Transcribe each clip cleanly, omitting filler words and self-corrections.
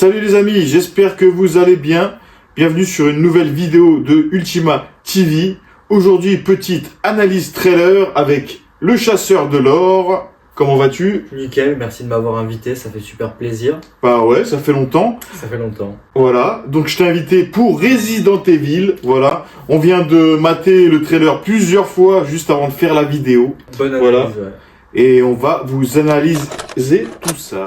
Salut les amis, j'espère que vous allez bien. Bienvenue sur une nouvelle vidéo de Ultima TV. Aujourd'hui, petite analyse trailer avec le chasseur de l'or. Comment vas-tu? Nickel, merci de m'avoir invité, ça fait super plaisir. Bah ouais, ça fait longtemps. Ça fait longtemps. Voilà, donc je t'ai invité pour Resident Evil. Voilà, on vient de mater le trailer plusieurs fois juste avant de faire la vidéo. Bonne analyse, Voilà. ouais. Et on va vous analyser tout ça.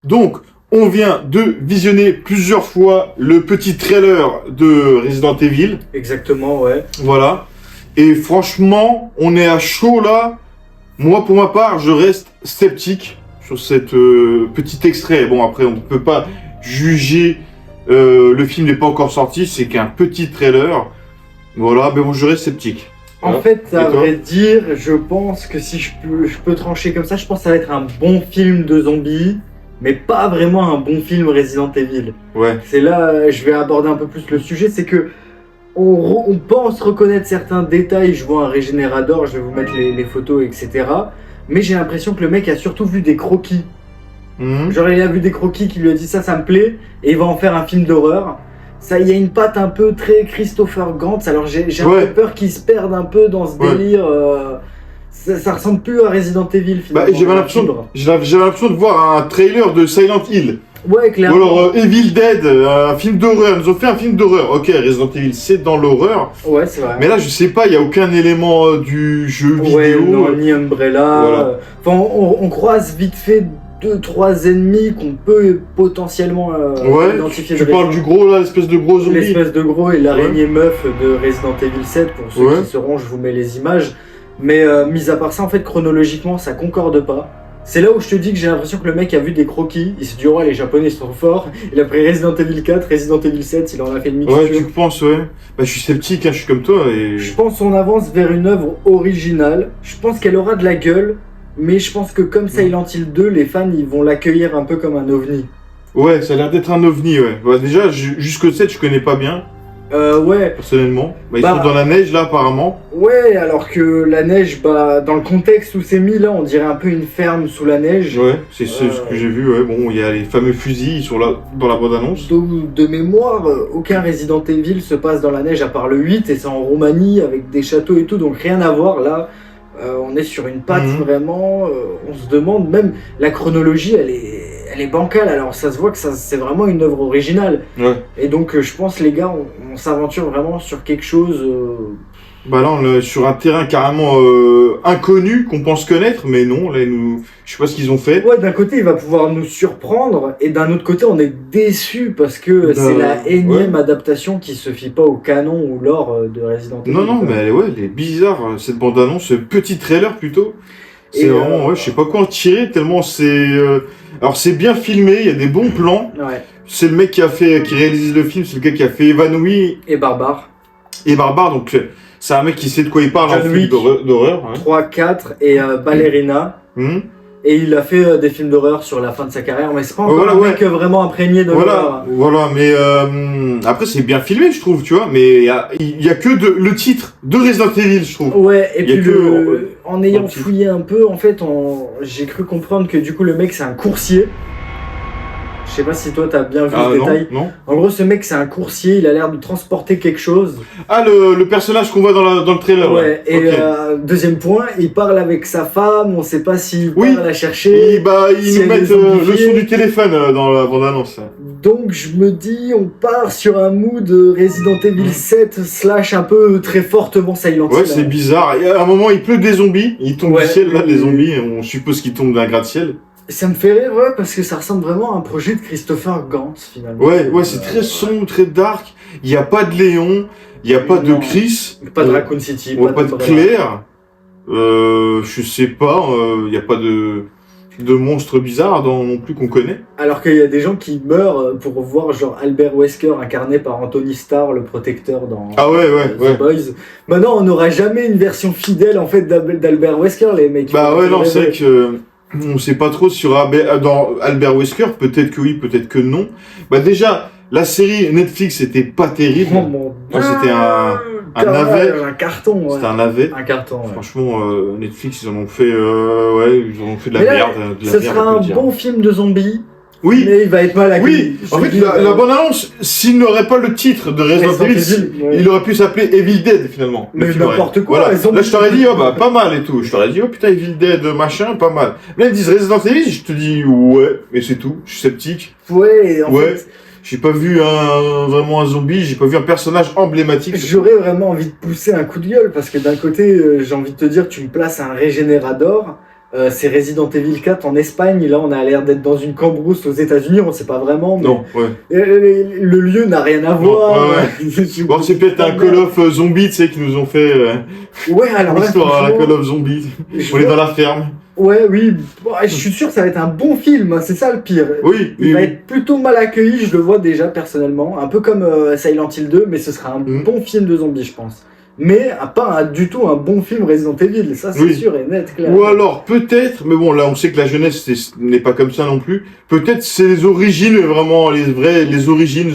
Donc, on vient de visionner plusieurs fois le petit trailer de Resident Evil. Exactement, ouais. Voilà. Et franchement, on est à chaud là. Moi, pour ma part, je reste sceptique sur cette petit extrait. Bon, après, on ne peut pas juger. Le film n'est pas encore sorti. C'est qu'un petit trailer. Voilà, mais bon, je reste sceptique. En Voilà. fait, Et à toi vrai dire, je pense que si je peux trancher comme ça, je pense que ça va être un bon film de zombies, mais pas vraiment un bon film Resident Evil. Ouais. C'est là, je vais aborder un peu plus le sujet, c'est que on pense reconnaître certains détails. Je vois un régénérateur, je vais vous mettre les photos, etc. Mais j'ai l'impression que le mec a surtout vu des croquis. Mhm. Genre, il a vu des croquis qui lui a dit ça me plaît, et il va en faire un film d'horreur. Ça, il y a une patte un peu très Christopher Gantz. Alors j'ai un Ouais. peu peur qu'il se perde un peu dans ce Ouais. délire. Ça ressemble plus à Resident Evil Bah, finalement. j'avais l'impression de voir un trailer de Silent Hill. Ouais, Ou clairement. alors Evil Dead, un film d'horreur. Ils nous ont fait un film d'horreur. Ok, Resident Evil, c'est dans l'horreur. Ouais, c'est vrai. Mais là, je sais pas, il y a aucun élément du jeu Ouais, vidéo. non, ni Umbrella. Voilà. Enfin, on croise vite fait 2-3 ennemis qu'on peut potentiellement Ouais, identifier. tu de parles Resident- du gros là, l'espèce de gros zombie. L'espèce de gros et l'araignée meuf de Resident Evil 7, pour ceux Ouais. qui sauront, je vous mets les images. Mais mis à part ça, en fait, chronologiquement, ça concorde pas. C'est là où je te dis que j'ai l'impression que le mec a vu des croquis, il s'est dit, ouais, les Japonais sont forts. Il a pris Resident Evil 4, Resident Evil 7, il en a fait une mixture. Ouais, tu penses, ouais. Bah, je suis sceptique, hein, je suis comme toi. Et... Je pense qu'on avance vers une œuvre originale. Je pense qu'elle aura de la gueule, mais je pense que comme Silent Hill 2, les fans, ils vont l'accueillir un peu comme un ovni. Ouais, ça a l'air d'être un ovni, ouais. Bah, déjà, jusqu'au 7, je connais pas bien, Ouais. personnellement. Bah, ils Bah. sont dans la neige, là, apparemment. Ouais, alors que la neige, bah, dans le contexte où c'est mis là, on dirait un peu une ferme sous la neige. Ouais, c'est ce que j'ai vu, ouais. Bon, il y a les fameux fusils, ils sont là, dans la bande-annonce. De mémoire, aucun Resident Evil se passe dans la neige à part le 8 et c'est en Roumanie avec des châteaux et tout, donc rien à voir là. On est sur une patte vraiment, on se demande, même la chronologie elle est bancale, alors ça se voit que c'est vraiment une œuvre originale. Ouais. Et donc je pense les gars, on s'aventure vraiment sur quelque chose. Bah là, on est sur un terrain carrément inconnu, qu'on pense connaître, mais non, là, je sais pas ce qu'ils ont fait. Ouais, d'un côté il va pouvoir nous surprendre et d'un autre côté on est déçu parce que c'est la énième adaptation qui se fie pas au canon ou lore de Resident Evil. Non, mais ouais, elle est bizarre, cette bande-annonce, ce petit trailer plutôt. C'est Et, vraiment, ouais, je sais pas quoi en tirer, tellement c'est... Alors c'est bien filmé, il y a des bons plans. Ouais. C'est le mec qui réalise le film, c'est le gars qui a fait Évanoui Et Barbare. et Barbare, donc c'est un mec qui sait de quoi il parle en John film Wick. d'horreur. Hein. 3, 4 et Ballerina. Hum. Et il a fait des films d'horreur sur la fin de sa carrière, mais c'est pas encore Voilà, un ouais. mec vraiment imprégné de l'horreur. Voilà, mais après c'est bien filmé, je trouve, tu vois, mais il y a que le titre de Resident Evil, je trouve. Ouais, et Il y a puis que- en ayant un petit- fouillé un peu, en fait, j'ai cru comprendre que du coup le mec c'est un coursier. Je sais pas si toi t'as bien vu Ah ce non, détail. non. En gros, ce mec c'est un coursier, il a l'air de transporter quelque chose. Ah, le personnage qu'on voit dans le trailer, Ouais, et Ok. deuxième point, il parle avec sa femme, on sait pas s'il Oui. part la chercher. Ils si nous elle mettent est le zombifiée. son du téléphone dans la bande-annonce. Donc je me dis, on part sur un mood Resident Evil 7 / un peu très fortement Silent Hill. Ouais, c'est bizarre. Et à un moment, il pleut des zombies. Ils tombent Ouais. du ciel, là, les zombies. On suppose qu'ils tombent d'un gratte-ciel. Ça me fait rire, ouais, parce que ça ressemble vraiment à un projet de Christopher Gantz, finalement. Ouais, c'est très sombre, très dark. Il n'y a pas de Léon. Il n'y a pas de Non. Chris. Pas de Raccoon City, Ouais, pas de Umbrella. Claire. Je sais pas. Il n'y a pas de... de monstres bizarres non plus qu'on connaît. Alors qu'il y a des gens qui meurent pour voir genre Albert Wesker incarné par Anthony Starr, le protecteur dans The Boys. Maintenant, on n'aura jamais une version fidèle en fait d'Albert Wesker, les mecs. Bah ouais, non, c'est vrai que on sait pas trop sur dans Albert Wesker, peut-être que oui, peut-être que non. Bah déjà, la série Netflix était pas terrible. Oh mon Dieu, c'était un navet. Un carton, ouais. C'était un navet. Un carton, ouais. Franchement, Netflix, ils en ont fait, ils en ont fait de la merde. Ce sera un bon film de zombies. Oui. Mais il va être mal accueilli. Oui. En fait, la bonne annonce, s'il n'aurait pas le titre de Resident Evil, il aurait pu s'appeler Evil Dead finalement. Mais n'importe quoi. Voilà. Là, je t'aurais dit, pas mal et tout. Je t'aurais dit, oh putain, Evil Dead, machin, pas mal. Là, ils disent Resident Evil, je te dis, ouais, mais c'est tout. Je suis sceptique. Ouais, en fait. J'ai pas vu vraiment un zombie, j'ai pas vu un personnage emblématique. J'aurais vraiment envie de pousser un coup de gueule parce que d'un côté, j'ai envie de te dire, tu me places un Régénérador. C'est Resident Evil 4 en Espagne, là on a l'air d'être dans une cambrousse aux États-Unis, on sait pas vraiment. Mais non, ouais. Le lieu n'a rien à voir. Bon, c'est peut-être un Call of Zombie, tu sais, qui nous ont fait alors l'histoire à la Call of Zombie. On est dans la ferme. Ouais, oui, je suis sûr que ça va être un bon film, hein, c'est ça le pire. Oui, il va être plutôt mal accueilli, je le vois déjà personnellement, un peu comme Silent Hill 2, mais ce sera un bon film de zombies, je pense. Mais pas du tout un bon film Resident Evil, ça c'est sûr et net, clair. Ou alors peut-être, mais bon là on sait que la jeunesse n'est pas comme ça non plus, peut-être c'est les origines vraiment, les origines,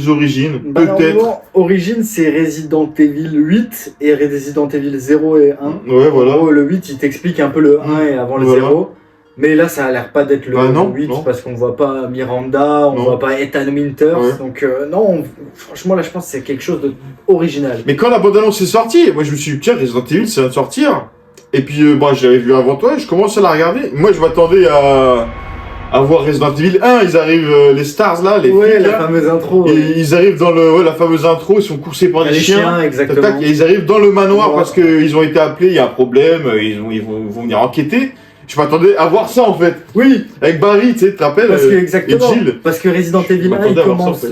peut-être. Origine c'est Resident Evil 8 et Resident Evil 0 et 1. Ouais, voilà. En gros, le 8 il t'explique un peu le 1 et avant le 0. Mais là, ça a l'air pas d'être le 8 parce qu'on voit pas Miranda, on voit pas Ethan Winters. Donc non, franchement là, je pense que c'est quelque chose d'original. Mais quand la bande-annonce est sortie, moi je me suis dit tiens, Resident Evil, ça vient de sortir. Et puis j'avais vu avant toi, je commence à la regarder. Moi, je m'attendais à voir Resident Evil 1. Ils arrivent, les stars là, les filles, la fameuse intro. Et ils arrivent dans la fameuse intro. Ils sont coursés par des chiens. Exactement. Et ils arrivent dans le manoir parce qu'ils ont été appelés. Il y a un problème. Ils vont venir enquêter. Je m'attendais à voir ça en fait. Oui. Avec Barry, tu sais, tu te rappelles. Parce que exactement. Et Jill. Parce que Resident Evil 1, il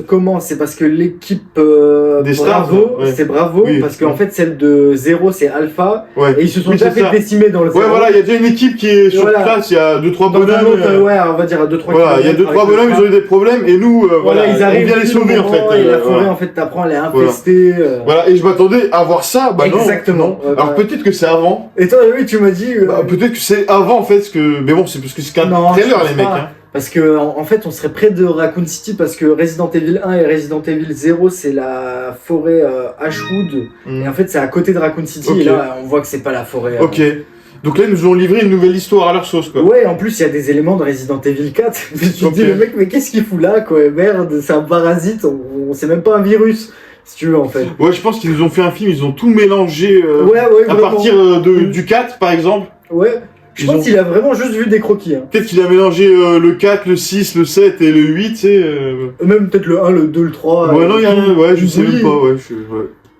commence. C'est parce que l'équipe des Bravo, c'est Bravo. Oui, parce qu'en fait, celle de 0, c'est Alpha. Ouais. Et ils se sont déjà fait décimer dans le 0. Ouais, voilà, il y a déjà une équipe qui est sur place. Il y a 2-3 bonhommes. Ouais, on va dire 2-3 Voilà, il y a 2-3 bonhommes, ils ont eu des problèmes. Et nous, voilà, ils arrivent. On vient les sauver en fait. Et la forêt, en fait, t'apprends, elle est infestée. Voilà, et je m'attendais à voir ça. Bah non. Exactement. Alors peut-être que c'est avant. Et toi, oui, tu m'as dit. Peut-être que c'est avant en fait, mais bon, c'est parce que c'est qu'un trailer les mecs. Parce que en fait, on serait près de Raccoon City parce que Resident Evil 1 et Resident Evil 0, c'est la forêt Ashwood. Et en fait, c'est à côté de Raccoon City. Et là, on voit que c'est pas la forêt. Ok. Donc là, ils nous ont livré une nouvelle histoire à leur sauce, quoi. Ouais, en plus, il y a des éléments de Resident Evil 4. Je me suis dit, le mec, mais qu'est-ce qu'il fout là, quoi? Merde, c'est un parasite. C'est même pas un virus. Si tu veux, en fait. Ouais, je pense qu'ils nous ont fait un film, ils ont tout mélangé à partir du 4, par exemple. Ouais. Je pense qu'il a vraiment juste vu des croquis. Hein. Peut-être qu'il a mélangé le 4, le 6, le 7 et le 8, tu sais. Même peut-être le 1, le 2, le 3. Ouais, non, il y a rien, ouais, je sais même pas, ouais.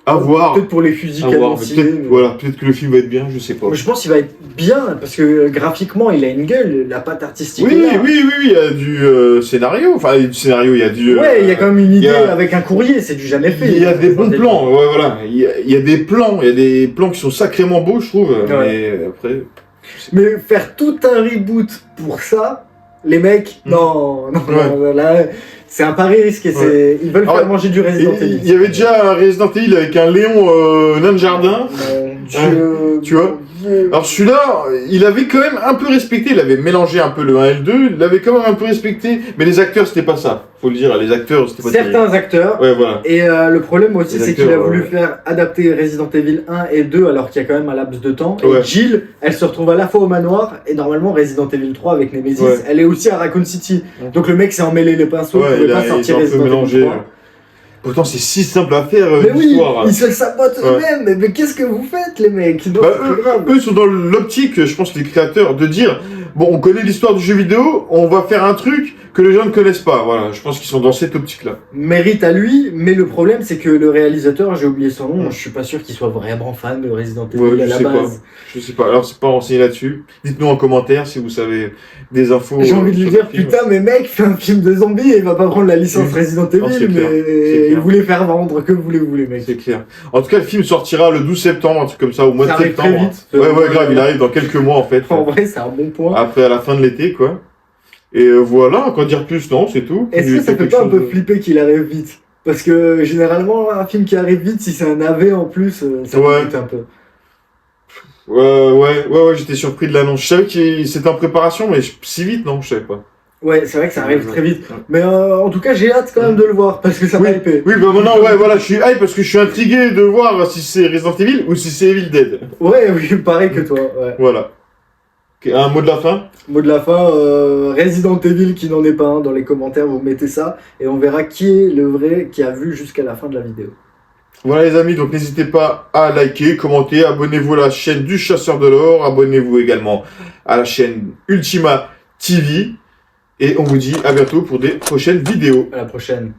À voir. Peut-être pour les fusils canonciers. Peut-être que le film va être bien, je sais pas. Mais je pense qu'il va être bien, parce que graphiquement, il a une gueule, la patte artistique. Oui, il y a du scénario. Enfin, du scénario, il y a du... Ouais, il y a quand même une idée avec un courrier, c'est du jamais fait. Il y a des bons plans, ouais, voilà. Il y a des plans qui sont sacrément beaux, je trouve. Mais après... Mais faire tout un reboot pour ça, les mecs, non, là, c'est un pari risqué. Ils veulent faire manger du Resident Evil. Il y avait déjà un Resident Evil avec un Léon nain de jardin. Tu vois. Alors celui-là, il avait quand même un peu respecté, il avait mélangé un peu le 1 et le 2, il l'avait quand même un peu respecté, mais les acteurs c'était pas ça, faut le dire, les acteurs c'était pas certains acteurs, ouais, voilà. Et le problème aussi c'est qu'il a voulu faire adapter Resident Evil 1 et 2 alors qu'il y a quand même un laps de temps, et Jill, elle se retrouve à la fois au manoir, et normalement Resident Evil 3 avec Nemesis, elle est aussi à Raccoon City, donc le mec s'est emmêlé les pinceaux, il pouvait pas sortir Resident Evil 3. Pourtant, c'est si simple à faire, mais oui, ils se sabotent eux-mêmes. Mais qu'est-ce que vous faites, les mecs? Eux sont dans l'optique, je pense, les créateurs, de dire bon, on connaît l'histoire du jeu vidéo, on va faire un truc que les gens ne connaissent pas. Voilà, je pense qu'ils sont dans cette optique-là. Mérite à lui, mais le problème, c'est que le réalisateur, j'ai oublié son nom, je suis pas sûr qu'il soit vraiment fan de Resident Evil à la base. Je sais pas, alors c'est pas renseigné là-dessus. Dites-nous en commentaire si vous savez des infos. J'ai envie de lui dire, putain, mais mec, fais un film de zombies et il va pas prendre la licence Resident Evil, mais il voulait faire vendre, que voulez-vous les mecs. C'est clair. En tout cas, le film sortira le 12 septembre, un truc comme ça, au mois de septembre. Très vite. Ouais, grave, il arrive dans quelques mois en fait. En vrai, c'est un bon point. Après, à la fin de l'été, quoi. Et voilà, quoi dire plus, non, c'est tout. Est-ce que ça fait quelque pas un chose peu de- flipper qu'il arrive vite? Parce que généralement, un film qui arrive vite, si c'est un AV en plus, ça me Ouais. coûte un peu. Ouais, j'étais surpris de l'annonce. Je savais que c'était en préparation, mais si vite, non, je savais pas. Ouais, c'est vrai que ça arrive très vite. Ouais. Mais en tout cas, j'ai hâte quand même de le voir parce que ça m'a hypé. Oui, bah maintenant, ouais, voilà, je suis hype parce que je suis intrigué de voir si c'est Resident Evil ou si c'est Evil Dead. Ouais, oui, pareil que toi. Ouais. Voilà. Ok, un mot de la fin? Mot de la fin, Resident Evil qui n'en est pas un dans les commentaires, vous mettez ça et on verra qui est le vrai qui a vu jusqu'à la fin de la vidéo. Voilà les amis, donc n'hésitez pas à liker, commenter, abonnez-vous à la chaîne du Chasseur de l'Or, abonnez-vous également à la chaîne Ultima TV et on vous dit à bientôt pour des prochaines vidéos. À la prochaine.